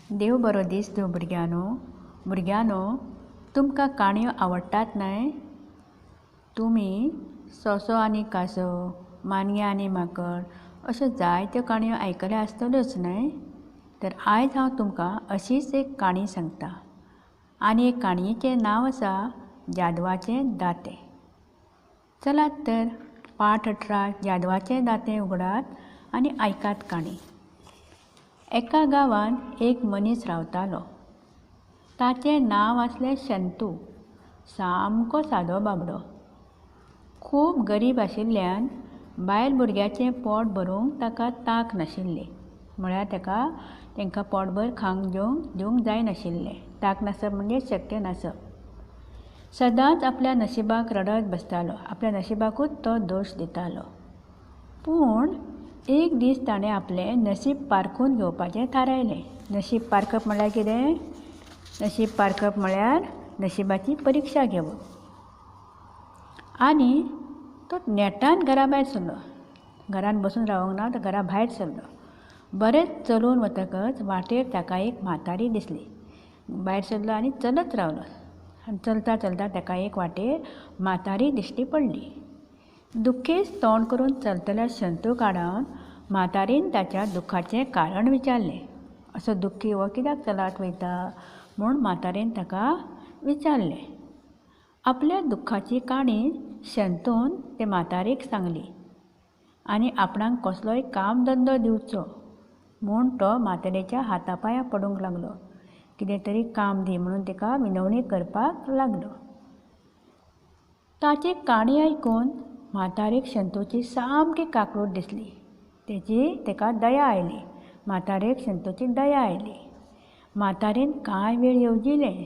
देव बरो दीस दिवं भुरग्यांनो तुमकां काणयो आवडटात न्हय? तुमी सोंसो आनी कासव, मानगें आनी माकड अश्यो जायत्यो काणयो आयकल्यो आसतल्योच न्हय? तर आयज हांव तुमकां अशीच एक काणी सांगता आनी एक काणयेचें नांव आसा जादवाचें दातें. चलात तर पाठ 18 जादवाचें दातें उगडात आनी आयकात काणी. एका गांवांत एक मनीस रावतालो. ताचें नांव आसलें शंतू. सामको सादो बाबडो. खूब गरीब आशिल्ल्यान बायल भुरग्याचें पोट भरूंक ताका तांक नाशिल्ली. म्हळ्यार तांकां पोटभर खावंक दिवंक जाय नाशिल्लें. तांक नासप म्हणजे शक्य नासप. सदांच आपल्या नशिबाक रडत बसतालो. आपल्या नशिबाकूच तो दोश दितालो. पूण एक दीस ताणें आपलें नशीब पारखून घेवपाचें थारायलें. नशीब पारखप म्हळ्यार कितें? नशीब पारखप म्हळ्यार नशिबाची परिक्षा घेवप. आनी तो नेटान घरा भायर सरलो. घरान बसून रावंक ना, तो घरा भायर सरलो. बरेंच चलून वतकच वाटेर ताका एक म्हातारी दिसली. भायर सरलो आनी चलत रावलो. आनी चलता चलता ताका एक वाटेर म्हातारी दिश्टी पडली. दुख्खेच तोंड करून चलतल्या शंतूक आडावन म्हातारीन ताच्या दुख्खाचें कारण विचारलें. असो दुख्खी हो कित्याक चलत वयता म्हूण म्हातारेन ताका विचारलें. आपल्या दुख्खाची काणी शंतून ते म्हातारेक सांगली आनी आपणाक कसलोय काम धंदो दिवचो म्हूण तो म्हातारेच्या हातापांयां पडूंक लागलो. कितें तरी काम दी म्हणून ताका विनवणी करपाक लागलो. ताची काणी आयकून म्हातारेक शंतूची सामकी काकूट दिसली. ताका दया आयली. म्हातारेक शंतूची दया आयली. म्हातारेन कांय वेळ येवजिलें.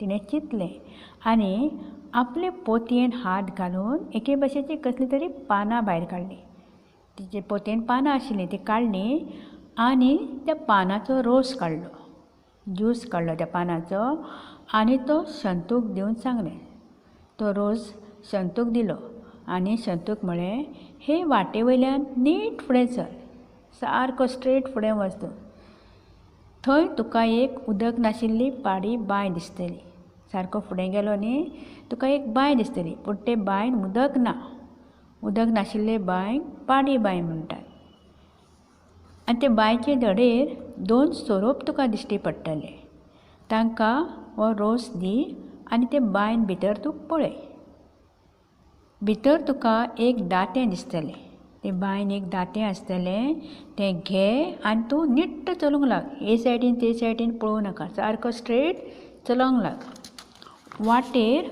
तिणें चिंतलें आनी आपले पोतयेन हात घालून एके भशेची कसली तरी पानां भायर काडलीं. तिचे पोतयेन पानां आशिल्लीं तीं काडलीं आनी त्या पानांचो रोस काडलो. ज्यूस काडलो त्या पानांचो आनी तो शंतूक दिवन सांगलें. तो रोस शंतूक दिलो आनी शंतूक म्हळें, हे वाटे वयल्यान नीट फुडें चल. सारको स्ट्रेट फुडें वच तूं. थंय तुका एक उदक नाशिल्ली पाडी बांय दिसतली. सारको फुडें गेलो न्ही तुका एक बांय दिसतली. पूण ते बांयन उदक ना. उदक नाशिल्ले बांयक पाडी बांय म्हणटात. आनी ते बांयचे धडेर 2 सोरोप तुका दिश्टी पडटले. तांकां हो रोस दी आनी ते बांयन भितर तूं पळय. भितर तुका एक दातें दिसतलें. ते बांयन एक दातें आसतलें. तें घे आनी तूं निट्ट चलूंक लाग. हे सायडीन ते सायडीन पळोवं नाका. सारको स्ट्रेट चलोंक लाग. वाटेर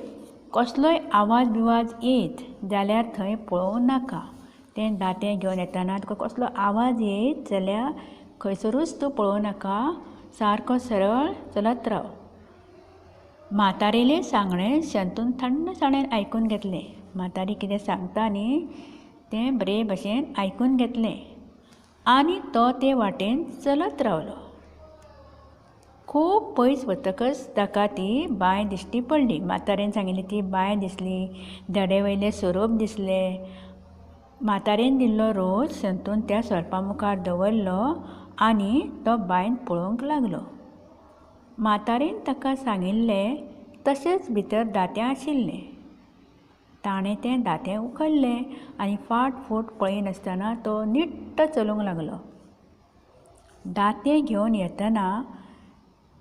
कसलोय आवाज बिवाज येत जाल्यार थंय पळोवं नाका. तें दातें घेवन येतना तुका कसलो आवाज येयत जाल्यार खंयसरूच तूं पळोवं नाका. सारको सरळ चलत राव. म्हातारेलें सांगणें शंतून थंडसाणेन आयकून घेतलें. म्हातारी कितें सांगता न्ही तें बरे भशेन आयकून घेतलें आनी तो ते वाटेन चलत रावलो. खूब पयस वतकच ताका ती बांय दिश्टी पडली. म्हातारेन सांगिल्ली ती बांय दिसली. धडे वयले सोरोप दिसले. म्हातारेन दिल्लो रोस शंतून त्या सोरपा मुखार दवरलो आनी तो बांयन पळोवंक लागलो. म्हातारेन ताका सांगिल्लें तशेंच भितर दातें आशिल्लें. ताणें तें दातें उखल्लें आनी फाट फूट पळयनासतना तो निट्ट चलूंक लागलो. दातें घेवन येतना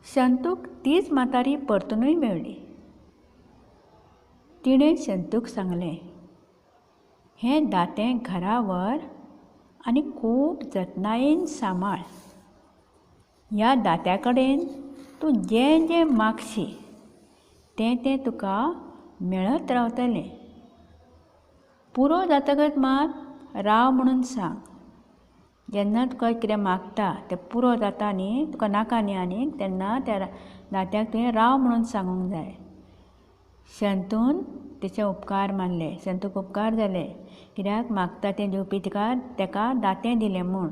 शंतूक तीच म्हातारी परतुनूय मेळ्ळी. तिणें शंतूक सांगलें, हें दातें घरा व्हर आनी खूब जतनायेन सांबाळ. ह्या दात्या कडेन तूं जें जें मागशी तें तुका मेळत रावतलें. पुरो जातकच मात राव म्हणून सांग. जेन्ना तुका कितें मागता तें पुरो जाता न्ही, तुका नाका न्ही आनीक, तेन्ना त्या दात्याक तुवें राव म्हणून सांगूंक जाय. शंतून तिचे उपकार मानले. शंतूक उपकार जाले कित्याक मागता तें दिवपी ताका दातें दिलें म्हूण.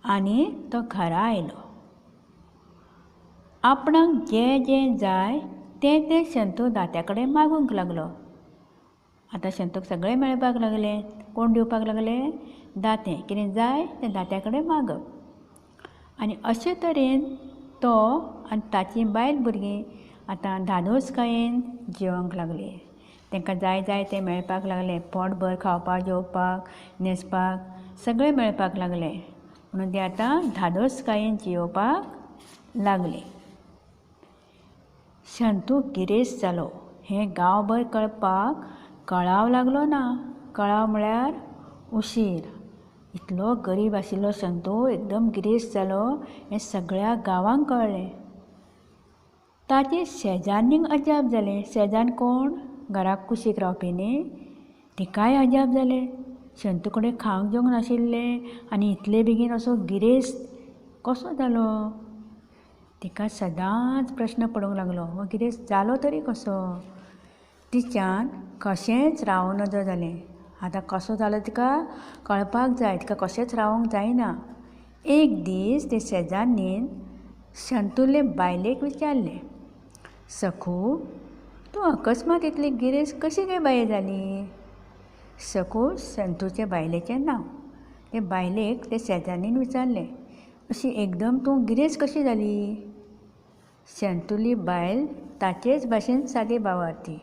आनी तो घरा आयलो. आपणाक जें जें जाय तें शंतू दात्या कडेन मागूंक लागलो. आतां शंतूक सगळें मेळपाक लागलें. कोण दिवपाक लागलें? दातें. कितें जाय तें दात्या कडेन मागप. आनी अशे तरेन तो आनी ताची बायल भुरगीं आतां धादोसकायेन जेवंक लागली. तांकां जाय जाय तें मेळपाक लागलें. पोटभर खावपाक जेवपाक न्हेसपाक सगळें मेळपाक लागलें. म्हणून तीं आतां धादोसकायेन जेवपाक लागलीं. शंतू गिरेस्त जालो हें गांवभर कळपाक कळाव लागलो ना. कळाव म्हळ्यार उशीर. इतलो गरीब आशिल्लो शंतू एकदम गिरेस्त जालो हें सगळ्या गांवांक कळ्ळें. ताचे शेजान्नींक अजाप जालें. शेजान कोण? घराक कुशीक रावपी न्ही. तिकाय अजाप जालें. शंतू कडेन खावंक जेवंक नाशिल्लें आनी इतले बेगीन असो गिरेस्त कसो जालो? तिका सदांच प्रश्न पडूंक लागलो हो गिरेस्त जालो तरी कसो? तिच्यान कशेंच रावूं नजो जालें. आतां कसो जालो तिका कळपाक जाय. तिका कशेंच रावूंक जायना. एक दीस ते शेजान्नीन शंतूले बायलेक विचारलें, सखू, तूं अकस्मात इतली गिरेस्त कशी काय बाये जाली? सखू शंतूचे बायलेचें नांव. ते बायलेक ते शेजान्नीन विचारलें, अशी एकदम तूं गिरेस्त कशी जाली? शंतूली बायल ताचेच भाशेन सादी भावार्थी.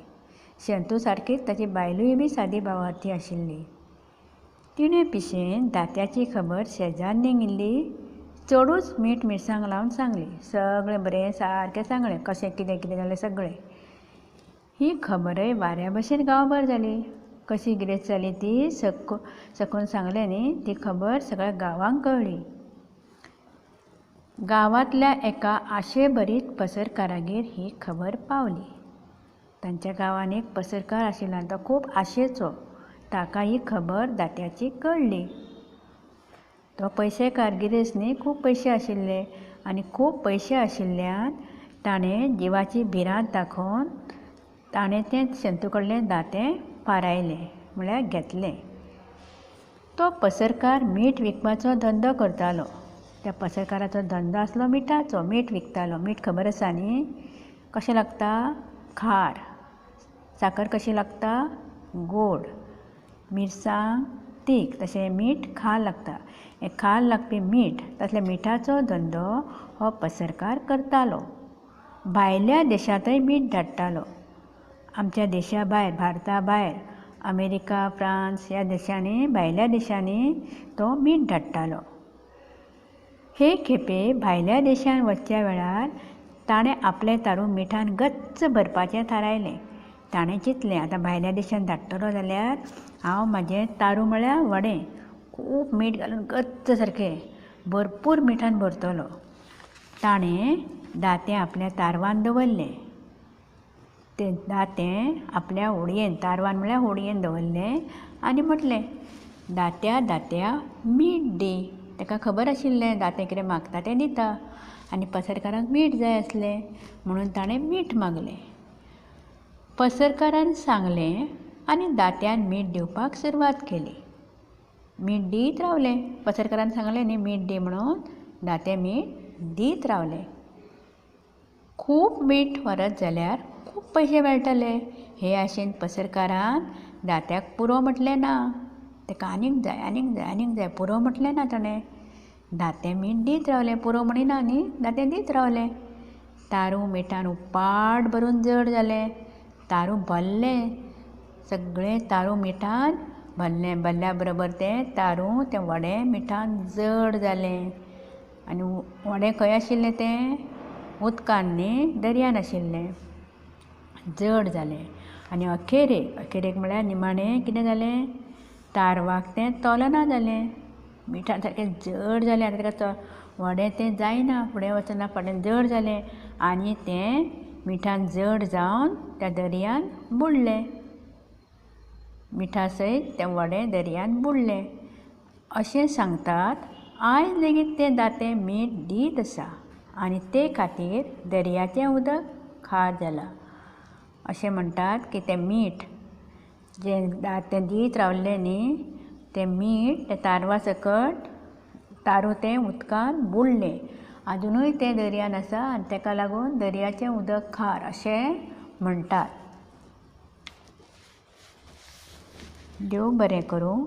शंतू सारकीच ताची बायलूय बी सादी भावार्थी आशिल्ली. तिणें पिशेन दात्याची खबर शेजान्नीक इल्ली चडूच मीठ मिरसांग लावन सांगली. सगळें बरें सारकें सांगलें. कशें कितें कितें जालें सगळें. ही खबरय वाऱ्या भशेन गांवभर जाली. कशी गिरेस्त जाली ती सकून सांगलें न्ही, ती खबर सगळ्या गांवांक कळ्ळी. गांवांतल्या एका आशेभरीत पसरकारागेर ही खबर पावली. तांच्या गांवांत एक पसरकार आशिल्लो आनी तो खूब आशेचो. ताका ही खबर दात्याची कळ्ळी. तो पयशेकार गिरेस्त न्ही, खूब पयशे आशिल्ले आनी खूब पयशे आशिल्ल्यान ताणें जिवाची भिरांत दाखोवन ताणें तें शंतू कडलें दातें फारायलें म्हळ्यार घेतलें. तो पसरकार मीठ विकपाचो धंदो करतालो. त्या पसरकाराचो धंदो आसलो मिठाचो. मीठ विकतालो. मीठ खबर आसा न्ही कशें लागता? खार. साकर कशी लागता? गोड. मिरसांग तीख. तशें मीठ खार लागता. हें खार लागपी मीठ तसल्या मिठाचो धंदो हो पसरकार करतालो. भायल्या देशांतय मीठ धाडटालो. आमच्या देशा भायर, भारता भायर, अमेरिका, फ्रांस ह्या देशांनी, भायल्या देशांनी तो मीठ धाडटालो. हे खेपे भायल्या देशांत वचच्या वेळार ताणें आपलें तारू मिठान गच्च भरपाचें थारायलें. ताणें चिंतलें आतां भायल्या देशांत धाडटलो जाल्यार हांव म्हाजें तारू म्हळ्यार व्हडें खूब मीठ घालून गच्च सारकें भरपूर मिठान भरतलो. ताणें दातें आपल्या तारवान दवरलें. तें दातें आपल्या होडयेन, तारवान म्हळ्यार होडयेन दवरलें आनी म्हटलें, दात्या दात्या मीठ दी. ताका खबर आशिल्लें दातें कितें मागता तें दिता आनी पसरकाराक मीठ जाय आसलें म्हणून ताणें मीठ मागलें. पसरकारान सांगलें आनी दात्यान मीठ दिवपाक सुरवात केली. मीठ दीत रावलें. पसरकारान सांगलें न्ही मीठ दी म्हणून. दातें मीठ दीत रावलें. खूब मीठ व्हरत जाल्यार खूब पयशे मेळटले हे आशेन पसरकारान दात्याक पुरो म्हटलें ना. ताका आनीक जाय आनीक जाय आनीक जाय पुरो म्हटलें ना ताणें. दातें मीठ दीत रावलें. पुरो म्हणिना न्ही, दातें दीत रावलें. तारू मिठान उपाट भरून जड जालें. तारू भरलें. सगळें तारू मिठान भरलें. भरल्या बरोबर तें तारू तें व्हडें मिठान जड जालें. आनी व्हडें खंय आशिल्लें तें? उदकान न्ही, दर्यान आशिल्लें. जड जालें आनी अखेरेक म्हळ्यार निमाणें कितें जालें? तारवाक तें तोलना जालें. मिठान सारकें जड जालें. आतां ताका व्हडें तें जायना. फुडें वचना फाटल्यान जड जालें आनी तें मिठान जड जावन त्या दर्यान बुडलें. मिठा सयत तें व्हडें दर्यान बुडलें. अशें सांगतात आयज लेगीत तें दातें मीठ दीत आसा आनी ते खातीर दर्याचें उदक खार जालां. अशें म्हणटात की तें मीठ जें दातें दीत रावल्लें न्ही, तें मीठ तें तारवा सकट तारू तें उदकान बुडलें. आजुनूय तें दर्यान आसा आनी ताका लागून दर्याचें उदक खार अशें म्हणटात. देव बरें करूं.